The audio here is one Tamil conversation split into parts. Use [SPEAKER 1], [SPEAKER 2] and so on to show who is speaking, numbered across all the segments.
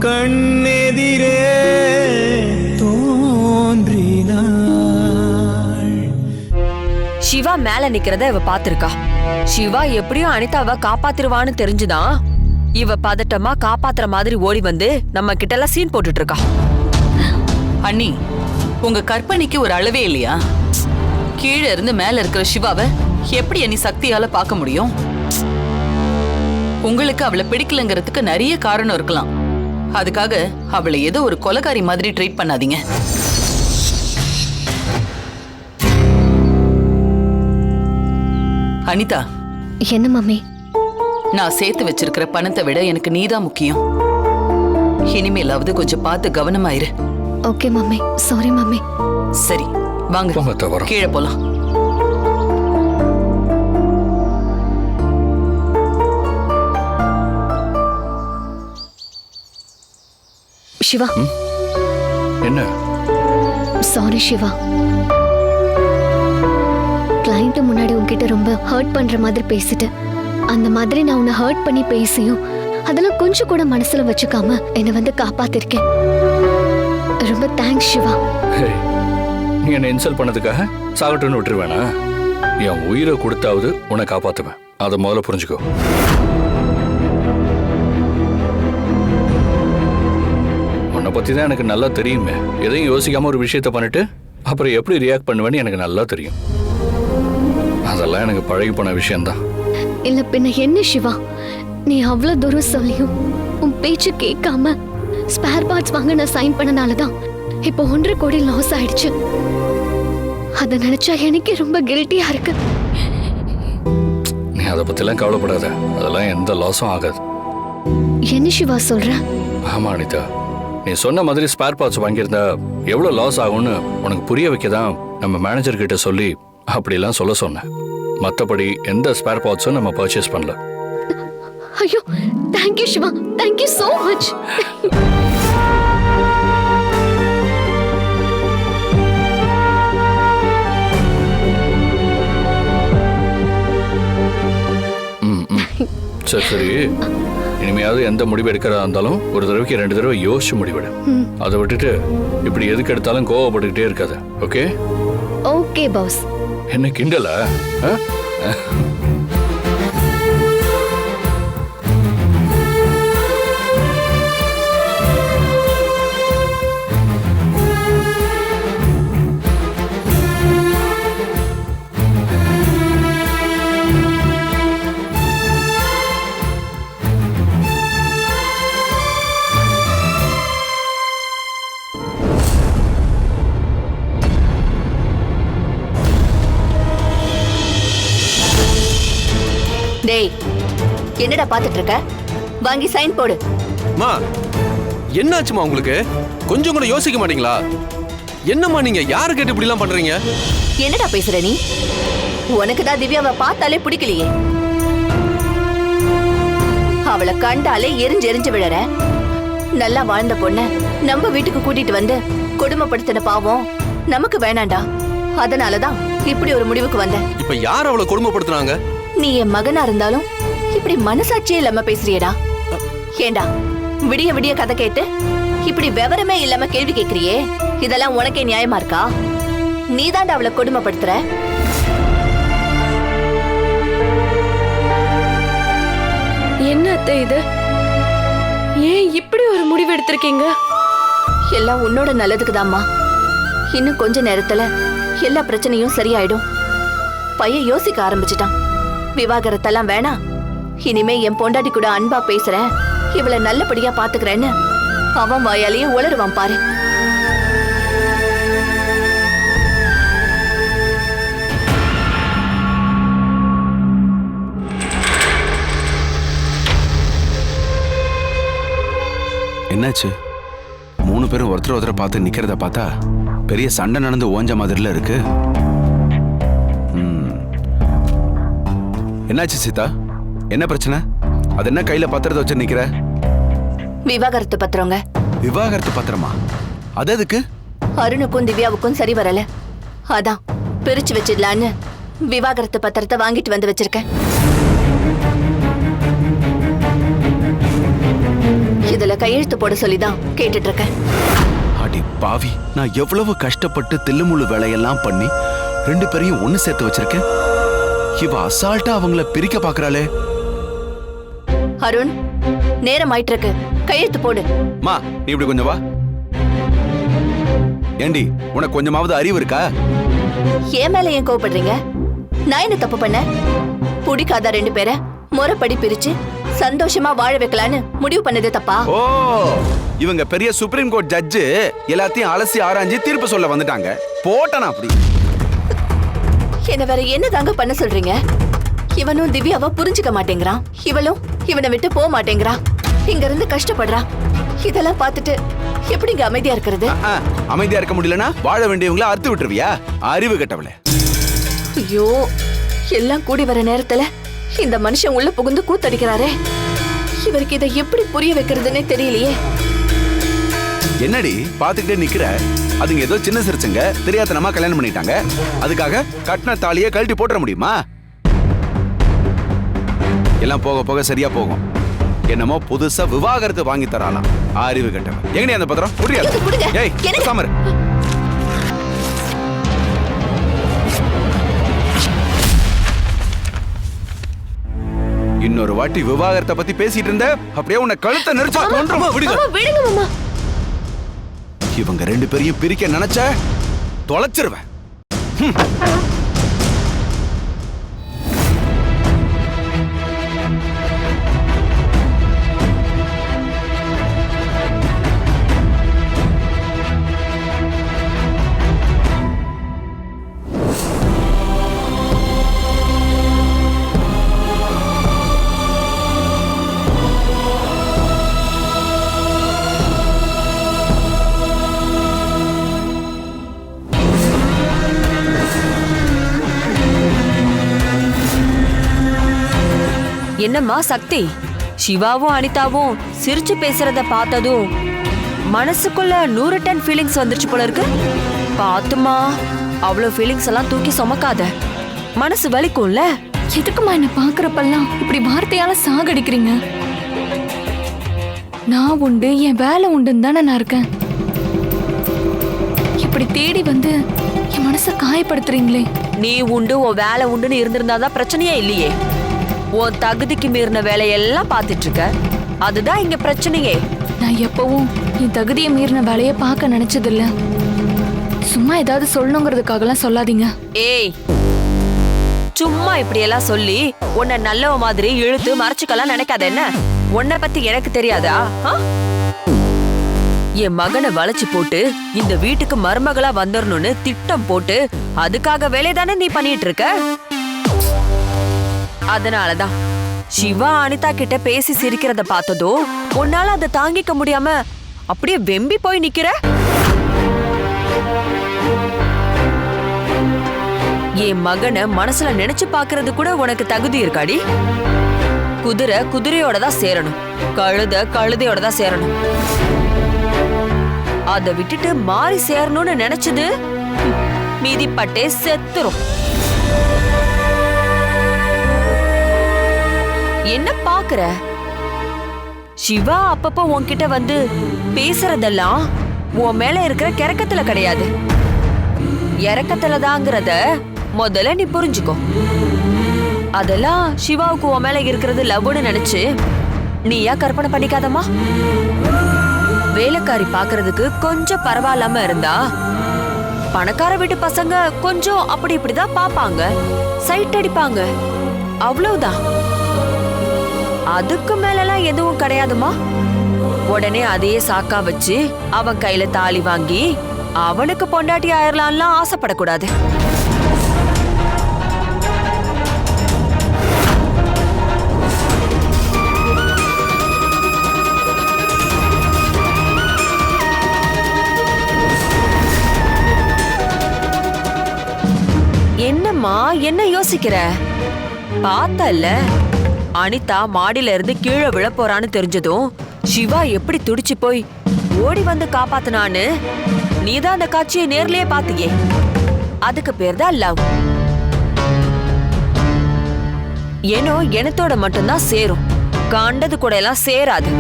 [SPEAKER 1] கண்ணெதிரே தோன்றினாள்.
[SPEAKER 2] சிவா மேல நிக்கிறத இவ பாத்திருக்கா. சிவா எப்படியும் அனிதாவை காப்பாத்திருவான்னு தெரிஞ்சுதான் இவ பதட்டமா காப்பாத்துற மாதிரி ஓடி வந்து நம்ம கிட்ட எல்லாம் சீன் போட்டுட்டு இருக்கா.
[SPEAKER 3] அண்ணி, உங்க கற்பனைக்கு ஒரு அளவே இல்லையா? கீழே இருந்து மேல இருக்கிற சிவாவை எப்படி அண்ணி சக்தியால பார்க்க முடியும்? உங்களுக்கு அவளை பிடிக்கலங்கிறதுக்கு நிறைய காரணம் இருக்கலாம். அதுக்காக அவளை ஏதோ ஒரு கொலைகாரி மாதிரி ட்ரீட் பண்ணாதீங்க. அனிதா,
[SPEAKER 4] என்ன மம்மி?
[SPEAKER 3] நான் சேர்த்து வச்சிருக்கிற பணத்தை விட எனக்கு நீதான் முக்கியம். இனிமேலாவது கொஞ்சம் பார்த்து கவனமாயிரு.
[SPEAKER 4] Okay mummy. Sorry mummy.
[SPEAKER 3] சரி வாங்க, கீழே போலாம்.
[SPEAKER 4] சிவா.
[SPEAKER 5] என்ன?
[SPEAKER 4] சாரி சிவா. கிளையண்ட் முன்னாடி உன்கிட்ட ரொம்ப ஹர்ட் பண்ற மாதிரி பேசிட்டேன். அந்த மாதிரி நான் உன்னை ஹர்ட் பண்ணி பேசியும் அதெல்லாம் கொஞ்சம் கூட மனசுல வச்சுக்காம என்னை வந்து காப்பாத்திருக்கேன். ரொம்ப தேங்க்ஸ் சிவா.
[SPEAKER 5] நீ என்ன இன்சல்ட் பண்ணதுக்காக சாகட்டுன்னு விட்டுருவேனா? என் உயிரை கொடுத்தாவது உன்னை காப்பாத்துவேன். அதை முதல்ல புரிஞ்சுக்கோ. உன்னை பத்தி தான் எனக்கு நல்லா தெரியுமே. எதையும் யோசிக்காம ஒரு விஷயத்த பண்ணிட்டு அப்புறம் எப்படி ரியாக்ட் பண்ணுவேன்னு எனக்கு நல்லா தெரியும். அதெல்லாம் எனக்கு பழகி போன விஷயம்தான்.
[SPEAKER 4] இல்ல பின்ன என்ன சிவா, நீ அவ்வளவு தூரம் சொல்லியும் உன் பேச்சு கேட்காம ஸ்பேர் பார்ட்ஸ் வாங்க நான் சைன் பண்ணனாலதான் இப்போ 1.5 கோடி லாஸ் ஆயிடுச்சு. அத நினைச்சா எனக்கு ரொம்ப கில்ட்டியா இருக்கு.
[SPEAKER 5] நீ அதை பத்திலாம் கவலைப்படாத. அதெல்லாம் எந்த லாஸும் ஆகாது.
[SPEAKER 4] என்ன சிவா சொல்ற?
[SPEAKER 5] ஆமா அனிதா, நீ சொன்ன மாதிரி ஸ்பேர் பார்ட்ஸ் வாங்கியிருந்தா எவ்வளவு லாஸ் ஆகும்னு உனக்கு புரிய வைக்கதான் நம்ம மேனேஜர் கிட்ட சொல்லி அப்படிலாம் சொல்ல சொன்னேன். மற்றபடி எந்த ஸ்பேர் பார்ட்ஸும் நம்ம பர்ச்சேஸ் பண்ணல.
[SPEAKER 4] ஐயோ, thank you Shiva. Thank you so much.
[SPEAKER 5] சரி சரி, இனிமையாவது எந்த முடிவு எடுக்கிறதா இருந்தாலும் ஒரு தடவைக்கு 2 தடவை யோசிச்சு முடிவிடு. அதை விட்டுட்டு இப்படி எதுக்கு எடுத்தாலும் கோவப்பட்டுக்கிட்டே இருக்காத. ஓகே?
[SPEAKER 4] Okay boss.
[SPEAKER 5] என்ன கிண்டலா?
[SPEAKER 6] டேய், என்னடா பாத்துட்டு இருக்க? வாங்கி சைன் போடு.
[SPEAKER 7] மா, என்னாச்சுமா உங்களுக்கு? கொஞ்சம் கூட யோசிக்க மாட்டீங்களா? என்னம்மா நீங்க யாரு கேட்டு இப்படி எல்லாம் பண்றீங்க?
[SPEAKER 6] என்னடா பேசுற நீ? உனக்கு தான் திவ்யாவை பார்த்தாலே பிடிக்கலையே. அவளை கண்டாலே எரிஞ்சு எரிஞ்சு விழற. நல்லா வாழ்ந்த பொண்ண நம்ம வீட்டுக்கு கூட்டிட்டு வந்து கொடுமைப்படுத்தின பாவம் நமக்கு வேணாண்டா. அதனாலதான் இப்படி ஒரு முடிவுக்கு வந்த.
[SPEAKER 7] இப்ப யார் அவளை கொடுமைப்படுத்துறாங்க?
[SPEAKER 6] நீ என் மகனா இருந்தாலும் இப்படி மனசாட்சியே இல்லாம பேசுறியடா. ஏண்டா விடிய விடிய கதை கேட்டு இப்படி விவரமே இல்லாம கேள்வி கேக்குறியே, இதெல்லாம் உனக்கே நியாயமா இருக்கா? நீதாண்டா அவளை கொடுமைப்படுத்துற.
[SPEAKER 4] என்ன அத்தை இது? ஏன் இப்படி ஒரு முடிவு எடுத்திருக்கீங்க?
[SPEAKER 6] எல்லாம் உன்னோட நல்லதுக்குதாம்மா. இன்னும் கொஞ்ச நேரத்துல எல்லா பிரச்சனையும் சரியாயிடும். பையன் யோசிக்க ஆரம்பிச்சிட்டான். விவாகரத்தெல்லாம் வேணாம், இனிமே என் பொண்டாட்டி கூட அன்பா பேசுறேன், இவளை நல்லபடியா பாத்துக்கிறேன்னு அவன் வாயாலேயே உளருவான் பாரு.
[SPEAKER 8] என்னாச்சு? 3 பேரும் ஒருத்தர் ஒருத்தரை பார்த்து நிக்கிறத பார்த்தா பெரிய சண்டை நடந்து ஓஞ்ச மாதிரில இருக்கு. என்னாச்சு சீதா? என்ன பிரச்சனை? அது என்ன கையில பத்திரத்தை வச்சு நிக்கிற?
[SPEAKER 6] விவாகரத்து பத்திரங்க.
[SPEAKER 8] விவாகரத்து பத்திரமா? அது எதுக்கு?
[SPEAKER 6] அருணுக்கும் திவ்யாவுக்கும் சரி வரல, அதான் பிரிச்சு வச்சிடலான்னு விவாகரத்து பத்திரத்தை வாங்கிட்டு வந்து வச்சிருக்கேன். இதுல கையெழுத்து போட சொல்லிதான் கேட்டுட்டு இருக்கேன்.
[SPEAKER 8] அடி பாவி, நான் எவ்வளவு கஷ்டப்பட்டு தில்லுமுள்ளு வேலையெல்லாம் பண்ணி 2 பேரையும் ஒண்ணு சேர்த்து வச்சிருக்கேன். இவ அசால்ட்டா அவங்கள பிரிக்க பாக்குறாளே.
[SPEAKER 6] அருண், நேரம் ஆயிட்டு இருக்கு, கையெழுத்து போடு.
[SPEAKER 8] மா, நீ இப்படி கொஞ்சம் வா. ஏண்டி, உனக்கு கொஞ்சமாவது அறிவு இருக்கா?
[SPEAKER 6] ஏன் மேல ஏன் கோவப்படுறீங்க? நான் என்ன தப்பு பண்ண? பிடிக்காத 2 பேரை முறைப்படி பிரிச்சு சந்தோஷமா வாழ வைக்கலான்னு முடிவு பண்ணது தப்பா?
[SPEAKER 8] ஓ, இவங்க பெரிய சுப்ரீம் கோர்ட் ஜட்ஜு எல்லாத்தையும் அலசி ஆராய்ஞ்சு தீர்ப்பு சொல்ல வந்துட்டாங்க. போட்டனா அப்படி.
[SPEAKER 6] என்ன வேற என்ன தாங்க பண்ண சொல்றீங்க? இவனும் திவ்யாவை புரிஞ்சுக்க மாட்டேங்கிறான், இவளும் இவனை விட்டு போக மாட்டேங்கிறான், இங்க இருந்து கஷ்டப்படுறான். இதெல்லாம் பார்த்துட்டு எப்படிங்க அமைதியா இருக்கிறது?
[SPEAKER 8] அமைதியா இருக்க முடியலனா வாழ வேண்டியவங்கள அறுத்து விட்டுருவியா? அறிவு கெட்டவளே.
[SPEAKER 6] ஐயோ, எல்லாம் கூடி வர நேரத்துல இந்த மனுஷன் உள்ள புகுந்து கூத்தடிக்கிறாரே. இவருக்கு இதை எப்படி புரிய வைக்கிறதுன்னே தெரியலையே.
[SPEAKER 8] என்னடி பாத்துக்கிட்டே நிக்கிற? அதுங்க ஏதோ சின்ன சிரிச்சுங்க தெரியாதனமா கல்யாணம் பண்ணிட்டாங்க. அதுக்காக கட்டின தாலியை கழட்டி போட்டுற முடியுமா? எல்லாம் போக போக சரியா போகும். என்னமோ புதுசா விவாகரத்து வாங்கி தராலாம். அறிவு கட்டவன். எங்கடி அந்த பத்திரம்? புரியாது. ஏய், பேசாம இரு. இன்னொரு வாட்டி விவாகரத்தை பத்தி பேசிட்டு இருந்த அப்படியே உன்னை கழுத்தை நெரிச்சா கொன்றுமா. விடுங்க.
[SPEAKER 6] விடுங்க மாமா.
[SPEAKER 8] இவங்க 2 பேரையும் பிரிக்க நினைச்ச தொலைச்சிருவேன்.
[SPEAKER 2] என்னம்மா சக்தி, சிவாவும் அனிதாவும் சிரிச்சு பேசுறத பார்த்ததும் மனசுக்குள்ள 100 டன் ஃபீலிங்ஸ் வந்துருச்சு போல இருக்கு. பாத்துமா, அவ்வளவு ஃபீலிங்ஸ் எல்லாம் தூக்கி சுமக்காத, மனசு வலிக்கும்ல.
[SPEAKER 1] எதுக்குமா என்ன பாக்குறப்பெல்லாம் இப்படி வார்த்தையால சாகடிக்கிறீங்க? நான் உண்டு, என் வேலை உண்டுன்னு தானே நான் இருக்கேன். இப்படி தேடி வந்து என் மனசை காயப்படுத்துறீங்களே.
[SPEAKER 2] நீ உண்டு, உன் வேலை உண்டுன்னு இருந்திருந்தாதான் பிரச்சனையே இல்லையே. உன் தகுதிக்கு மீறின வேலையெல்லாம் பார்த்துட்டு இருக்க, அதுதான் இங்க பிரச்சனையே.
[SPEAKER 1] நான் எப்பவும் என் தகுதியை மீறின வேலையை பார்க்க நினைச்சதில்ல. சும்மா ஏதாவது சொல்லணுங்கிறதுக்காகலாம் சொல்லாதீங்க.
[SPEAKER 2] ஏய், சும்மா இப்படி எல்லாம் சொல்லி உன்னை நல்லவ மாதிரி இழுத்து மறைச்சுக்கலாம் நினைக்காத. என்ன, உன்னை பத்தி எனக்கு தெரியாதா? என் மகனை வளைச்சு போட்டு இந்த வீட்டுக்கு மருமகளா வந்துடணும்னு திட்டம் போட்டு அதுக்காக வேலைதானே நீ பண்ணிட்டு இருக்க. அதனாலதான் சிவா அனிதா கிட்ட பேசி சிரிக்கிறத பார்த்ததோ உன்னால அதை தாங்கிக்க முடியாம அப்படியே வெம்பி போய் நிக்கிற. என் மகனை மனசுல நினைச்சு பாக்குறது கூட உனக்கு தகுதி இருக்காடி? குதிரை குதிரையோட தான் சேரணும், கழுத கழுதையோட தான் சேரணும். அதை விட்டுட்டு மாறி சேரணும்னு நினைச்சது மீதிப்பட்டே செத்துரும். என்ன பாக்குற? சிவா அப்பப்போ உன்கிட்ட வந்து பேசுறதெல்லாம் உன் மேல இருக்கிற கிறக்கத்துல கிடையாது, இறக்கத்துலதாங்கிறத முதல்ல நீ புரிஞ்சுக்கோ. அதெல்லாம் சிவாவுக்கு உன் மேல இருக்கிறது லவ்னு நினைச்சு நீயா கற்பனை பண்ணிக்காதம்மா. வேலைக்காரி பாக்குறதுக்கு கொஞ்சம் பரவாயில்லாம இருந்தா பணக்கார வீட்டு பசங்க கொஞ்சம் அப்படி இப்படிதான் பாப்பாங்க, சைட் அடிப்பாங்க, அவ்வளவுதான். அதுக்கு மேலலாம் எதுவும் கிடையாதுமா. உடனே அதையே சாக்கா வச்சு அவன் கையில தாலி வாங்கி அவனுக்கு பொண்டாட்டி ஆயிரலாம்லாம் ஆசைப்படக்கூடாது. என்னம்மா, என்ன யோசிக்கிற? பார்த்தல்ல, அனிதா மாடியில இருந்து கீழே விழ போறான்னு தெரிஞ்சதும் சிவா எப்படி துடிச்சு போய் ஓடி வந்து காப்பாத்துனான்னு நீதான் அந்த காட்சியை நேர்லயே பாத்தியே. அதுக்கு பேர் தான் லவ். ஏனோ எனத்தோட மட்டும்தான் சேரும், கண்டது கூட எல்லாம் சேராது.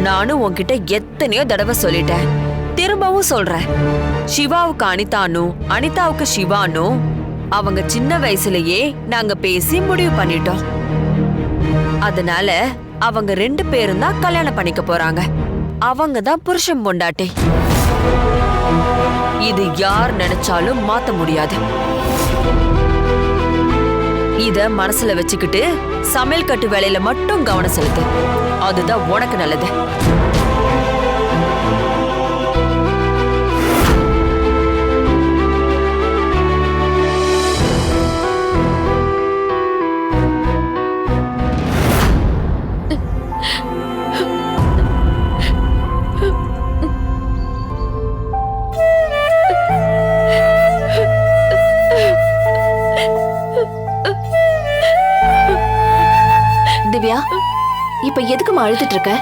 [SPEAKER 2] நானும் உன்கிட்ட எத்தனையோ தடவை சொல்லிட்டேன், திரும்பவும் சொல்றேன். சிவாவுக்கு அனிதானும் அனிதாவுக்கு சிவானும் அவங்க சின்ன வயசுலயே நாங்க பேசி முடிவு பண்ணிட்டோம். அதனால அவங்க 2 பேரும் தான் கல்யாணம் பண்ணிக்க போறாங்க. அவங்க தான் புருஷன் பொண்டாட்டி. இது யார் நினைச்சாலும் மாத்த முடியாது. இத மனசுல வச்சுக்கிட்டு சமையல் கட்டு வேலையில மட்டும் கவனம் செலுத்து. அதுதான் உனக்கு நல்லது.
[SPEAKER 6] திவ்யா, இப்ப எதுக்குமா அழுதுட்டு இருக்க?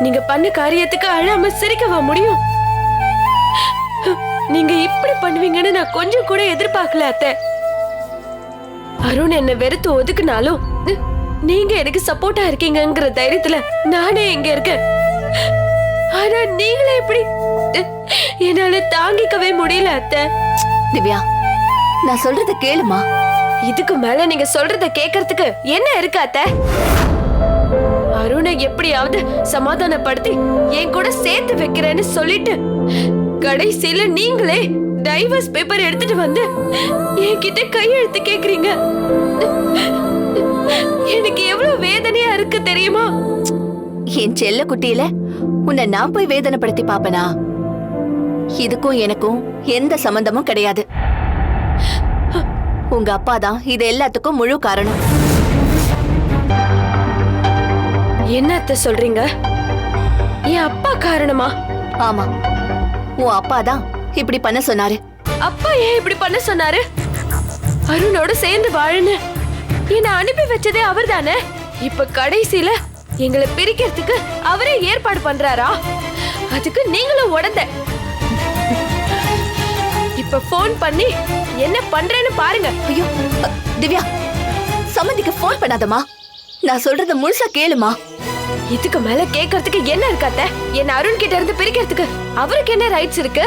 [SPEAKER 9] நீங்க பண்ண காரியத்துக்கு அழாம சிரிக்கவா முடியும்? நீங்க இப்படி பண்ணுவீங்கன்னு நான் கொஞ்சம் கூட எதிர்பார்க்கல அத்தை. அருண் என்ன வெறுத்து ஒதுக்குனாலும் நீங்க எனக்கு சப்போர்ட்டா இருக்கீங்கங்கிற தைரியத்துல நானே இங்க இருக்கேன். ஆனா நீங்களே இப்படி என்னால தாங்கிக்கவே முடியல அத்தை.
[SPEAKER 6] திவ்யா, நான் சொல்றத கேளுமா.
[SPEAKER 9] இதுக்கு மேல நீங்க சொல்றத கேக்குறதுக்கு என்ன இருக்கு அத்தை? அருணை எப்படியாவது சமாதானப்படுத்தி என் கூட சேர்த்து வைக்கிறேன்னு சொல்லிட்டு கடைசியில நீங்களே டைவர்ஸ் பேப்பர் எடுத்துட்டு வந்து என்கிட்ட கையெழுத்து கேக்குறீங்க. எனக்கு எவ்வளவு வேதனையா இருக்கு தெரியுமா?
[SPEAKER 6] என் செல்ல குட்டியில உன்னை நான் போய் வேதனைப்படுத்தி பாப்பனா? இதுக்கும் எனக்கும் எந்த சம்பந்தமும் கிடையாது. உங்க அப்பா தான் இது எல்லாத்துக்கும் முழு காரணம்.
[SPEAKER 9] என்ன அத்தை சொல்றீங்க? என் அப்பா காரணமா?
[SPEAKER 6] ஆமா, உன் அப்பா தான் இப்படி பண்ண சொன்னாரு.
[SPEAKER 9] அப்பா ஏன் இப்படி பண்ண சொன்னாரு? அருணோட சேர்ந்து வாழுன்னு என்ன அனுப்பி வச்சதே அவர் தானே. இப்ப கடைசியில எங்களை பிரிக்கிறதுக்கு அவரே ஏற்பாடு பண்றாரா? அதுக்கு நீங்களும் உடந்த. இப்ப போன் பண்ணி என்ன பண்றேன்னு பாருங்க.
[SPEAKER 6] ஐயோ திவ்யா, சம்மந்திக்கு போன் பண்ணாதமா. நான் சொல்றத முழுசா கேளுமா.
[SPEAKER 9] இதுக்கு மேல கேட்கறதுக்கு என்ன இருக்காத்த? என்ன அருண் கிட்ட இருந்து பிரிக்கிறதுக்கு அவருக்கு என்ன ரைட்ஸ் இருக்கு?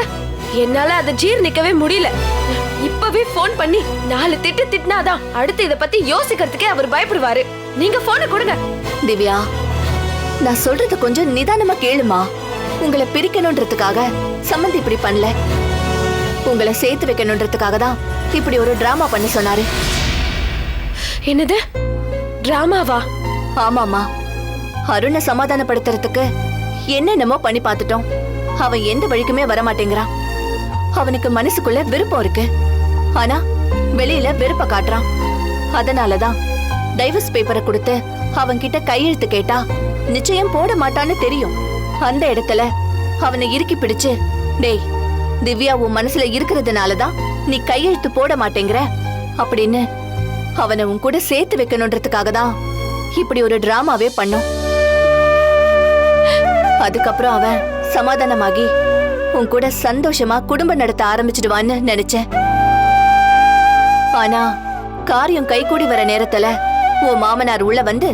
[SPEAKER 9] என்னால அதை ஜீர்ணிக்கவே முடியல. இப்பவே போன் பண்ணி 4 திட்டு திட்டினாதான் அடுத்து இத பத்தி யோசிக்கிறதுக்கே அவர் பயப்படுவாரு. நீங்க போனை கொடுங்க.
[SPEAKER 6] திவ்யா, நான் சொல்றத கொஞ்சம் நிதானமா கேளுமா. உங்களை பிரிக்கணும்ன்றதுக்காக சம்மந்தி இப்படி பண்ணல. உங்களை சேர்த்து வைக்கணும்ன்றதுக்காக தான் இப்படி ஒரு டிராமா பண்ண சொன்னாரு.
[SPEAKER 9] என்னது டிராமாவா?
[SPEAKER 6] ஆமாமா, அருணை சமாதானப்படுத்துறதுக்கு என்னென்னமோ பண்ணி பார்த்துட்டோம். அவன் எந்த வழிக்குமே வரமாட்டேங்கிறான். அவனுக்கு மனசுக்குள்ள விருப்பம் இருக்கு, ஆனா வெளியில வெறுப்ப காட்டுறான். அதனாலதான் டைவர்ஸ் பேப்பரை கொடுத்து அவன் கிட்ட கையெழுத்து கேட்டா நிச்சயம் போட மாட்டான்னு தெரியும். அந்த இடத்துல அவனை இறுக்கி பிடிச்சு, டேய் திவ்யா உன் மனசுல இருக்கிறதுனாலதான் நீ கையெழுத்து போட மாட்டேங்கிற அப்படின்னு அவனை உன் கூட சேர்த்து வைக்கணும்ன்றதுக்காக தான் இப்படி ஒரு டிராமாவே பண்ணோம். அதுக்கப்புறம் அவன் சமாதானமாகி உன் கூட சந்தோஷமா குடும்பம் நடத்த ஆரம்பிச்சிடுவான்னு நினைச்சேன். ஆனா காரியம் கைகூடி வர நேரத்துல உன் மாமனார் உள்ள வந்து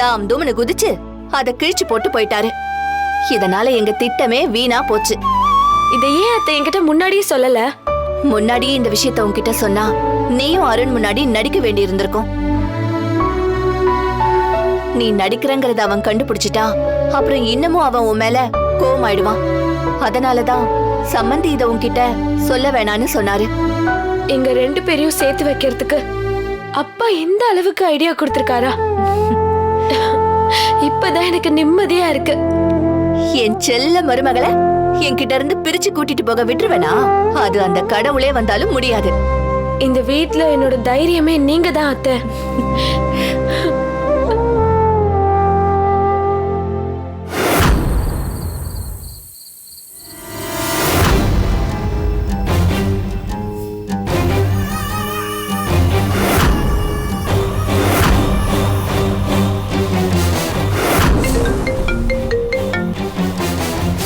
[SPEAKER 6] தாம் தூம்னு குதிச்சு அதை கிழிச்சு போட்டு போயிட்டாரு. இதனால எங்க திட்டமே வீணா போச்சு.
[SPEAKER 9] இதை ஏன் அத்தை என்கிட்ட முன்னாடியே சொல்லல?
[SPEAKER 6] முன்னாடியே இந்த விஷயத்த உன்கிட்ட சொன்னா நீயும் அருண் முன்னாடி நடிக்க வேண்டி இருந்திருக்கும். நீ நடிக்கிறங்கிறத அவன் கண்டுபிடிச்சிட்டா அப்புறம் இன்னமும் அவன் உன் மேல கோவமாயிடுவான். அதனாலதான் சம்மந்தி இத உன்கிட்ட சொல்ல வேணான்னு சொன்னாரு.
[SPEAKER 9] எங்க 2 பேரையும் சேர்த்து வைக்கிறதுக்கு அப்பா எந்த அளவுக்கு ஐடியா கொடுத்திருக்காரா? இப்பதான் எனக்கு நிம்மதியா இருக்கு.
[SPEAKER 6] என் செல்ல மருமகளை என்கிட்ட இருந்து பிரிச்சு கூட்டிட்டு போக விட்டுருவேனா? அது அந்த கடவுளே வந்தாலும் முடியாது.
[SPEAKER 9] இந்த வீட்ல என்னோட தைரியமே நீங்க தான் அத்தை.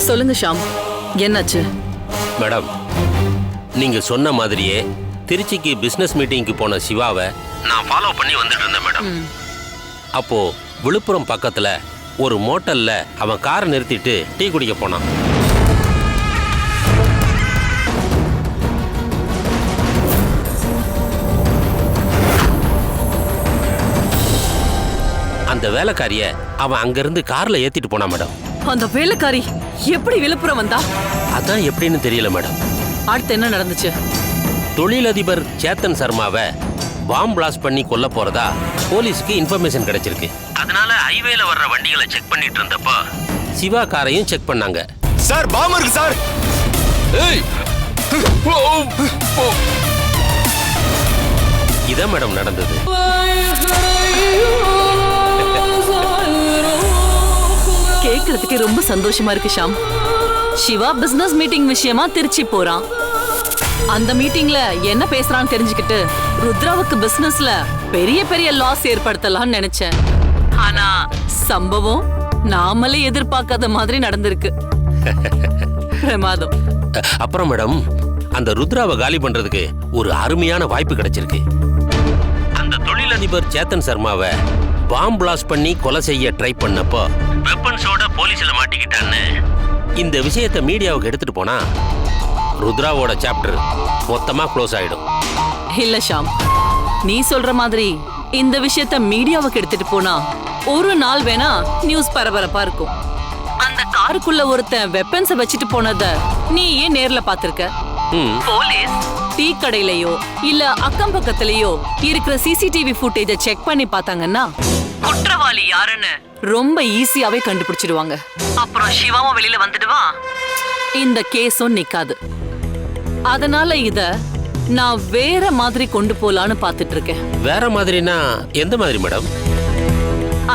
[SPEAKER 3] சொல்லுங்க ஷாம், என்னாச்சு?
[SPEAKER 10] மேடம், நீங்க சொன்ன மாதிரியே திருச்சிக்கு பிசினஸ் மீட்டிங்க்கு போன சிவாவை நான் ஃபாலோ பண்ணி வந்துட்டு இருந்தேன் மேடம். அப்போ விழுப்புரம் பக்கத்துல ஒரு மோட்டல்ல அவன் காரை நிறுத்திட்டு டீ குடிக்க போனான். அந்த வேலைக்காரிய அவன் அங்கிருந்து கார்ல ஏத்திட்டு போனான் மேடம்.
[SPEAKER 3] அந்த வேலைக்காரி எப்படி விழுப்புரம் வந்தா?
[SPEAKER 10] அதான் எப்படின்னு தெரியல மேடம்.
[SPEAKER 3] அடுத்து என்ன நடந்துச்சு?
[SPEAKER 10] தொழிலதிபர் சேத்தன் சர்மாவை பாம் பிளாஸ்ட் பண்ணி கொல்ல போறதா போலீஸ்க்கு இன்ஃபர்மேஷன் கிடைச்சிருக்கு. அதனால ஹைவேல வர்ற வண்டிகளை செக் பண்ணிட்டு இருந்தப்போ சிவா காரையும் செக் பண்ணாங்க.
[SPEAKER 8] சார் பாம் இருக்கு சார்.
[SPEAKER 10] இதான் மேடம் நடந்தது.
[SPEAKER 3] கேக்குறதுக்கு ரொம்ப சந்தோஷமா இருக்கு ஷாம். சிவா பிசினஸ் மீட்டிங் விஷயமா திருச்சி போறான். அந்த மீட்டிங்ல என்ன பேசுறான்னு தெரிஞ்சுக்கிட்டு ருத்ராவுக்கு பிசினஸ்ல பெரிய பெரிய லாஸ் ஏற்படுத்தலாம்னு நினைச்சேன். ஆனா சம்பவம் நாமளே எதிர்பார்க்காத மாதிரி நடந்திருக்கு. பிரமாதம்.
[SPEAKER 10] அப்புறம் மேடம், அந்த ருத்ராவை காலி பண்றதுக்கு ஒரு அருமையான வாய்ப்பு கிடைச்சிருக்கு. அந்த தொழிலதிபர் சேத்தன் சர்மாவை பாம் பிளாஸ்ட் பண்ணி கொலை செய்ய ட்ரை பண்ணப்போ வெப்பன்ஸோட போலீஸ்ல மாட்டிக்கிட்டான்னு இந்த விஷயத்தை மீடியாவுக்கு எடுத்துட்டு போனா ருத்ராவோட சாப்டர் மொத்தமா க்ளோஸ் ஆயிடும்.
[SPEAKER 3] இல்ல ஷாம், நீ சொல்ற மாதிரி இந்த விஷயத்த மீடியாவுக்கு எடுத்துட்டு போனா ஒரு நாள் வேணா நியூஸ் பரபரப்பா இருக்கும். அந்த காருக்குள்ள ஒருத்தன் வெப்பன்ஸ வச்சுட்டு போனத நீ ஏன் நேர்ல பாத்திருக்க? போலீஸ் டீ கடையிலயோ இல்ல அக்கம் பக்கத்திலயோ இருக்கிற சிசிடிவி ஃபுட்டேஜ செக் பண்ணி பார்த்தாங்கன்னா குற்றவாளி யாருன்னு ரொம்ப ஈஸியாவே கண்டுபிடிச்சிடுவாங்க. அப்புறம் சிவாவும் வெளியில வந்துடுவான். இந்த கேஸும் நிக்காது. அதனால இத நான் வேற மாதிரி கொண்டு போலான்னு பாத்துட்டு இருக்கேன்.
[SPEAKER 10] வேற மாதிரினா எந்த மாதிரி மேடம்?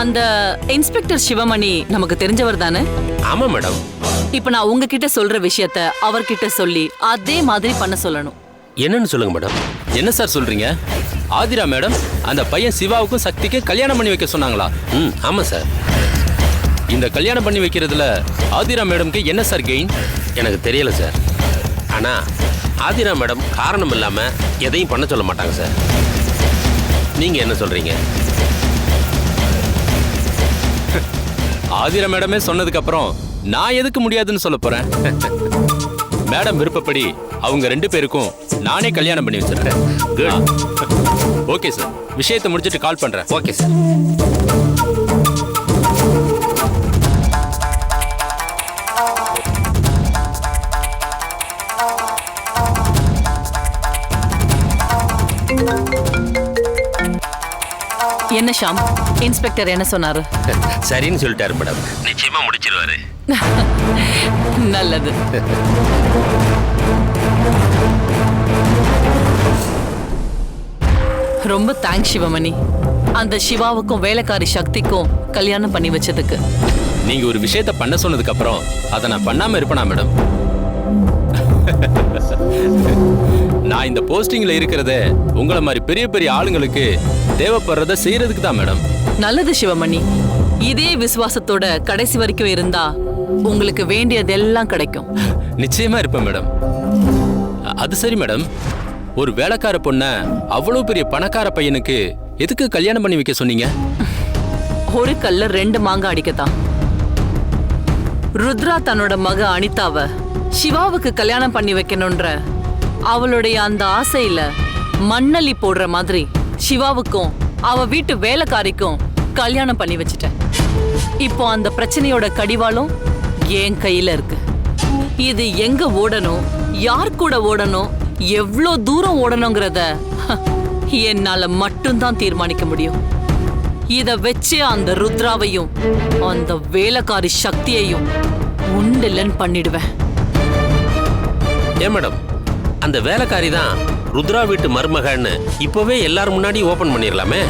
[SPEAKER 3] அந்த இன்ஸ்பெக்டர் சிவமணி நமக்கு தெரிஞ்சவர் தானே?
[SPEAKER 10] ஆமா மேடம்.
[SPEAKER 3] இப்ப நான் உங்ககிட்ட சொல்ற விஷயத்த அவர்கிட்ட சொல்லி அதே மாதிரி பண்ண சொல்லணும்.
[SPEAKER 10] என்னன்னு சொல்லுங்க மேடம்.
[SPEAKER 11] என்ன சார் சொல்றீங்க? ஆதிரா மேடம் அந்த பையன் சிவாவுக்கும் சக்திக்கு கல்யாணம் பண்ணி வைக்க சொன்னாங்களா?
[SPEAKER 10] ஆமா சார்.
[SPEAKER 11] இந்த கல்யாணம் பண்ணி வைக்கிறதுல ஆதிரா மேடம்க்கு என்ன சார் கெயின்?
[SPEAKER 10] எனக்கு தெரியல சார். ஆனா ஆதிரா மேடம் காரணம் இல்லாம எதையும் பண்ண சொல்ல மாட்டாங்க சார். நீங்க என்ன சொல்றீங்க?
[SPEAKER 11] ஆதிரா மேடமே சொன்னதுக்கு அப்புறம் நான் எதுக்கு முடியாதுன்னு சொல்ல போறேன்? மேடம் விருப்பப்படி அவங்க 2 பேருக்கும் நானே கல்யாணம் பண்ணி வச்சிருக்கேன். ஓகே சார், விஷயத்தை முடிச்சிட்டு கால் பண்றேன்.
[SPEAKER 10] Okay sir.
[SPEAKER 3] என்ன ஷாம், இன்ஸ்பெக்டர் என்ன சொன்னாரு?
[SPEAKER 10] சரின்னு சொல்லிட்டாரு மேடம். நிச்சயமா முடிச்சிருவாரு.
[SPEAKER 3] நல்லது. ரொம்ப தேங்க்ஸ் சிவமணி. அந்த சிவாவுக்கும் வேலைக்காரி சக்திக்கும் கல்யாணம் பண்ணி வச்சதுக்கு.
[SPEAKER 11] நீங்க ஒரு விஷயத்த பண்ண சொன்னதுக்கு அப்புறம் அதை நான் பண்ணாம இருப்பேனா மேடம்? நான் இந்த போஸ்டிங்ல இருக்கிறத உங்களை மாதிரி பெரிய பெரிய ஆளுங்களுக்கு தேவைப்படுறத செய்யறதுக்கு தான் மேடம்.
[SPEAKER 3] நல்லது சிவமணி. இதே விசுவாசத்தோட கடைசி வரைக்கும் இருந்தா உங்களுக்கு வேண்டியதெல்லாம் கிடைக்கும்.
[SPEAKER 11] நிச்சயமா இருப்பேன் மேடம். அது சரி மேடம், ஒரு வேலைக்கார பொண்ண அவ்வளவு பெரிய பணக்கார பையனுக்கு எதுக்கு கல்யாணம் பண்ணி வைக்க சொன்னீங்க?
[SPEAKER 3] ஒரு கல்ல 2 மாங்காய் அடிக்கத்தான். ருத்ரா தன்னோட மக அனிதாவை சிவாவுக்கு கல்யாணம் பண்ணி வைக்கணும்ன்ற அவளுடைய அந்த ஆசையில மண்ணள்ளி போடுற மாதிரி சிவாவுக்கும் அவ வீட்டு வேலைக்காரிக்கும் கல்யாணம் பண்ணி வச்சுட்டேன். இப்போ அந்த பிரச்சனையோட கடிவாளம் என் கையில இருக்கு. இது எங்க ஓடணும், யார் கூட ஓடணும், எவ்வளோ தூரம் ஓடணுங்கிறத என்னால மட்டும்தான் தீர்மானிக்க முடியும். இத வச்சு அந்த ருத்ராவையும் அந்த வேலைக்காரி சக்தியையும் உண்டில்லன்னு பண்ணிடுவேன்.
[SPEAKER 10] ஏன் மேடம், அந்த வேலைக்காரி தான் ருத்ரா வீட்டு மருமகன்னு இப்பவே எல்லாரும் முன்னாடி ஓபன் பண்ணிடலாமே.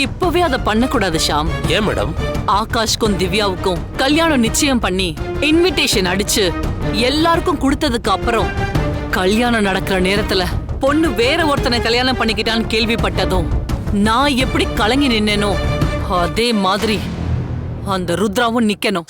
[SPEAKER 3] இப்பவே அதை பண்ணக்கூடாது ஷாம்.
[SPEAKER 10] ஏன் மேடம்?
[SPEAKER 3] ஆகாஷ்க்கும் திவ்யாவுக்கும் கல்யாணம் நிச்சயம் பண்ணி இன்விடேஷன் அடிச்சு எல்லாருக்கும் கொடுத்ததுக்கு அப்புறம் கல்யாணம் நடக்கிற நேரத்துல பொண்ணு வேற ஒருத்தனை கல்யாணம் பண்ணிக்கிட்டான்னு கேள்விப்பட்டதும் நான் எப்படி கலங்கி நின்னேனோ அதே மாதிரி அந்த ருத்ராவும் நிக்கணும்.